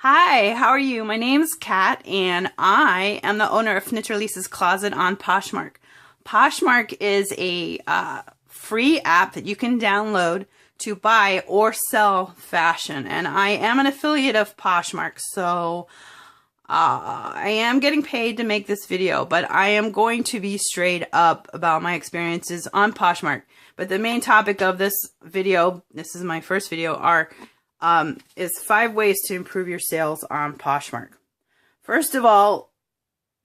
Hi, how are you? My name's Kat, and I am the owner of Fnitterlisa's Closet on Poshmark. Poshmark is a free app that you can download to buy or sell fashion, and I am an affiliate of Poshmark, so I am getting paid to make this video, but I am going to be straight up about my experiences on Poshmark. But the main topic of this video, this is my first video, is 5 ways to improve your sales on Poshmark. First of all,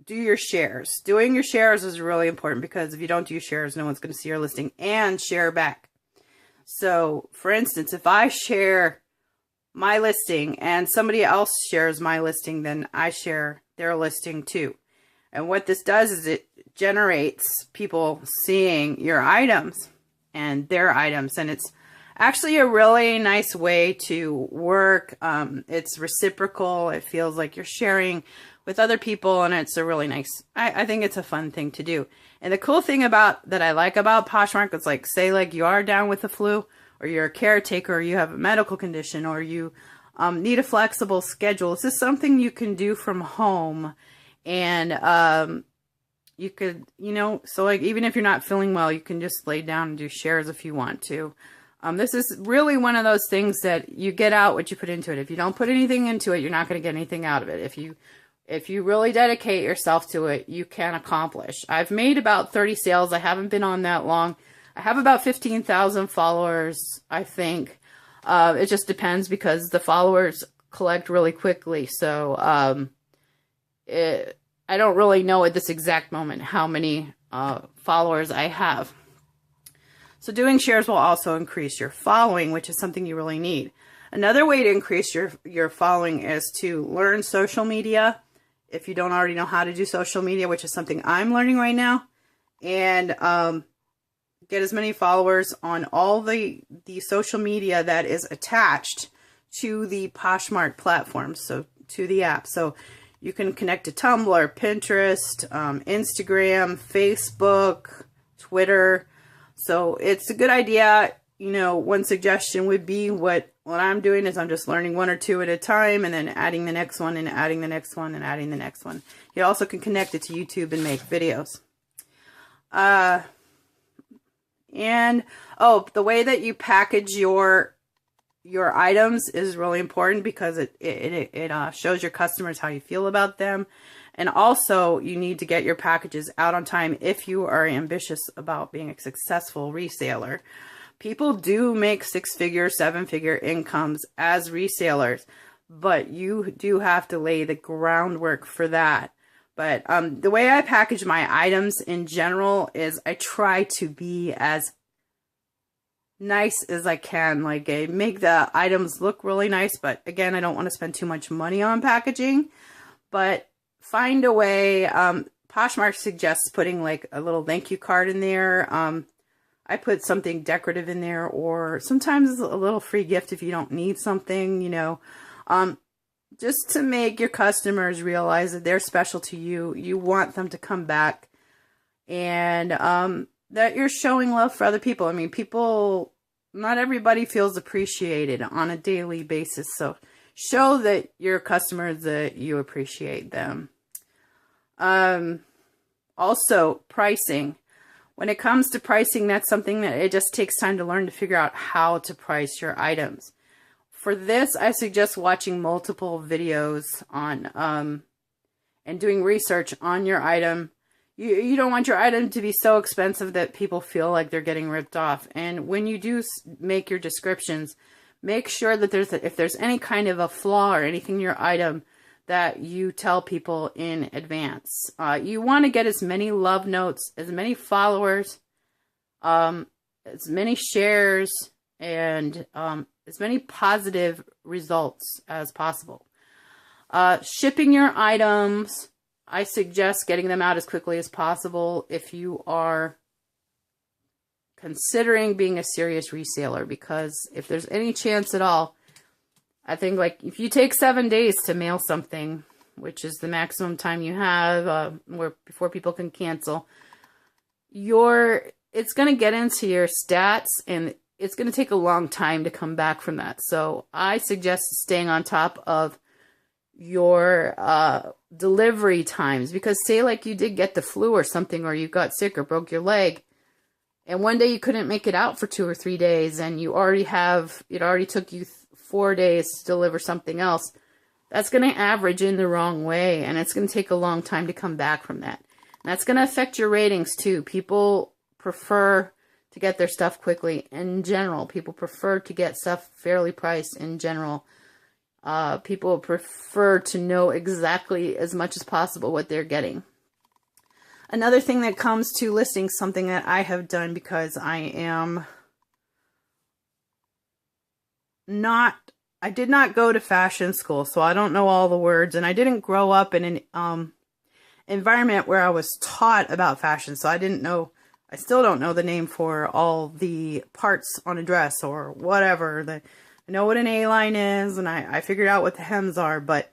do your shares. Doing your shares is really important because if you don't do shares, no one's going to see your listing and share back. So, for instance, if I share my listing and somebody else shares my listing, then I share their listing too. And what this does is it generates people seeing your items and their items, and it's actually a really nice way to work. It's reciprocal. It feels like you're sharing with other people, and it's a really nice, I think it's a fun thing to do. And the cool thing that I like about Poshmark is, like, say like you are down with the flu, or you're a caretaker, or you have a medical condition, or you need a flexible schedule. This is something you can do from home, and you could, so like even if you're not feeling well, you can just lay down and do shares if you want to. This is really one of those things that you get out what you put into it. If you don't put anything into it, you're not going to get anything out of it. If you really dedicate yourself to it, you can accomplish. I've made about 30 sales. I haven't been on that long. I have about 15,000 followers, I think. It just depends because the followers collect really quickly. So I don't really know at this exact moment how many followers I have. So doing shares will also increase your following, which is something you really need. Another way to increase your following is to learn social media. If you don't already know how to do social media, which is something I'm learning right now, and get as many followers on all the social media that is attached to the Poshmark platform, so to the app. So you can connect to Tumblr, Pinterest, Instagram, Facebook, Twitter. So it's a good idea. One suggestion would be what I'm doing is I'm just learning 1 or 2 at a time and then adding the next one and adding the next one and adding the next one. You also can connect it to YouTube and make videos. The way that you package your items is really important because it shows your customers how you feel about them. And also, you need to get your packages out on time if you are ambitious about being a successful reseller. People do make 6-figure, 7-figure incomes as resellers, but you do have to lay the groundwork for that. But the way I package my items in general is I try to be as nice as I can. Like, I make the items look really nice, but again, I don't want to spend too much money on packaging. But find a way. Poshmark suggests putting like a little thank you card in there. I put something decorative in there, or sometimes a little free gift if you don't need something, just to make your customers realize that they're special to you. You want them to come back, and that you're showing love for other people. I mean, not everybody feels appreciated on a daily basis, so show that your customers that you appreciate them. Also, pricing. When it comes to pricing, that's something that it just takes time to learn to figure out how to price your items. For this, I suggest watching multiple videos on and doing research on your item. You don't want your item to be so expensive that people feel like they're getting ripped off. And when you do make your descriptions, make sure that if there's any kind of a flaw or anything in your item, that you tell people in advance. You want to get as many love notes, as many followers, as many shares, and as many positive results as possible. Shipping your items, I suggest getting them out as quickly as possible if you are considering being a serious reseller, because if there's any chance at all, I think, like, if you take 7 days to mail something, which is the maximum time you have before people can cancel, it's going to get into your stats, and it's going to take a long time to come back from that. So I suggest staying on top of your delivery times. Because say like you did get the flu or something, or you got sick or broke your leg, and one day you couldn't make it out for 2 or 3 days, and it already took you 4 days to deliver something else. That's going to average in the wrong way, and it's going to take a long time to come back from that. And that's going to affect your ratings too. People prefer to get their stuff quickly in general. People prefer to get stuff fairly priced in general. People prefer to know exactly as much as possible what they're getting. Another thing that comes to listing, something that I have done because I did not go to fashion school, so I don't know all the words, and I didn't grow up in an environment where I was taught about fashion, so I still don't know the name for all the parts on a dress or whatever. I know what an A-line is, and I figured out what the hems are, but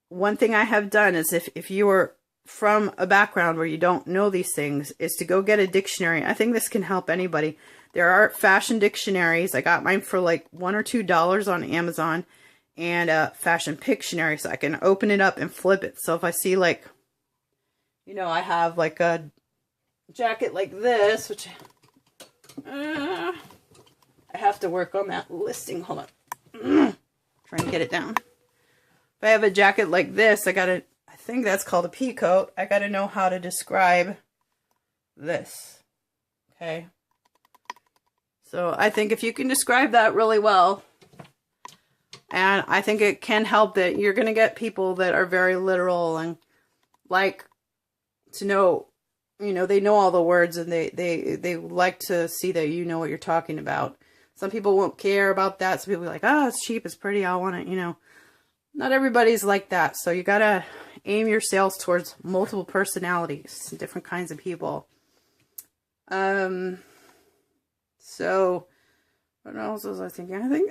one thing I have done is if you are from a background where you don't know these things, is to go get a dictionary. I think this can help anybody. There are fashion dictionaries. I got mine for like $1 or $2 on Amazon, and a fashion Pictionary, so I can open it up and flip it. So if I see like, I have like a jacket like this, which I have to work on that listing. Hold on. Trying to get it down. If I have a jacket like this, I think that's called a pea coat. I got to know how to describe this. Okay. So I think if you can describe that really well, and I think it can help that you're going to get people that are very literal and like to know, they know all the words, and they like to see that you know what you're talking about. Some people won't care about that. Some people are like, oh, it's cheap, it's pretty, I want it, Not everybody's like that. So you got to aim your sales towards multiple personalities, different kinds of people. So what else was I thinking? I think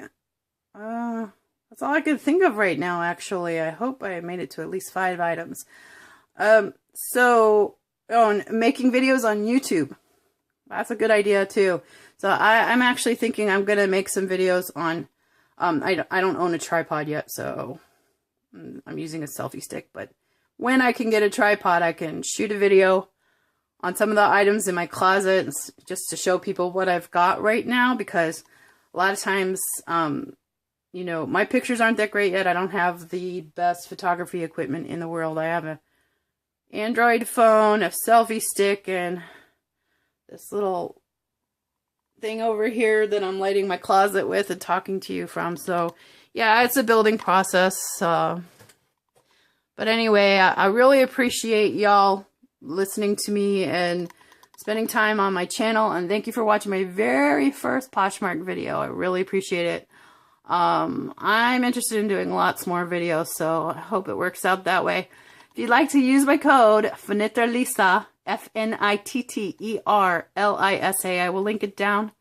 that's all I can think of right now, actually. I hope I made it to at least 5 items. Making videos on YouTube. That's a good idea too. So I'm actually thinking I'm going to make some videos on, I don't own a tripod yet, so I'm using a selfie stick, but when I can get a tripod, I can shoot a video on some of the items in my closet just to show people what I've got right now, because a lot of times, my pictures aren't that great yet. I don't have the best photography equipment in the world. I have an Android phone, a selfie stick, and this little thing over here that I'm lighting my closet with and talking to you from. So yeah, it's a building process. But anyway, I really appreciate y'all listening to me and spending time on my channel, and thank you for watching my very first Poshmark video. I really appreciate it. I'm interested in doing lots more videos, so I hope it works out that way. If you'd like to use my code FNITTERLISA, FNITTERLISA, I will link it down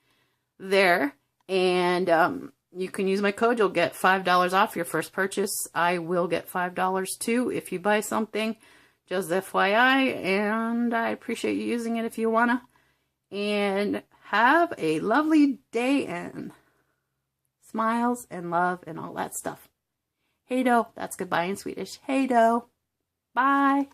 there, and you can use my code. You'll get $5 off your first purchase. I will get $5 too if you buy something. Just FYI, and I appreciate you using it if you wanna. And have a lovely day, and smiles and love and all that stuff. Hej då, that's goodbye in Swedish. Hej då. Bye.